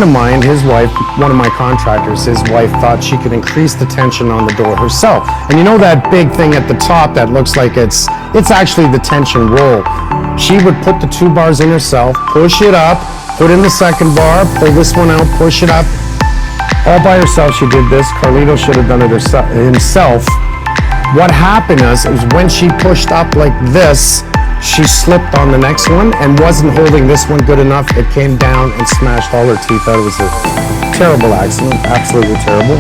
friend of mine, his wife, one of my contractors, his wife thought she could increase the tension on the door herself. And you know that big thing at the top that looks like it's actually the tension roll. She would put the 2 bars in herself, push it up, put in the second bar, pull this one out, push it up. All by herself she did this. Carlito should have done it himself. What happened is when she pushed up like this, she slipped on the next one and wasn't holding this one good enough. It came down and smashed all her teeth out. It was a terrible accident, absolutely terrible.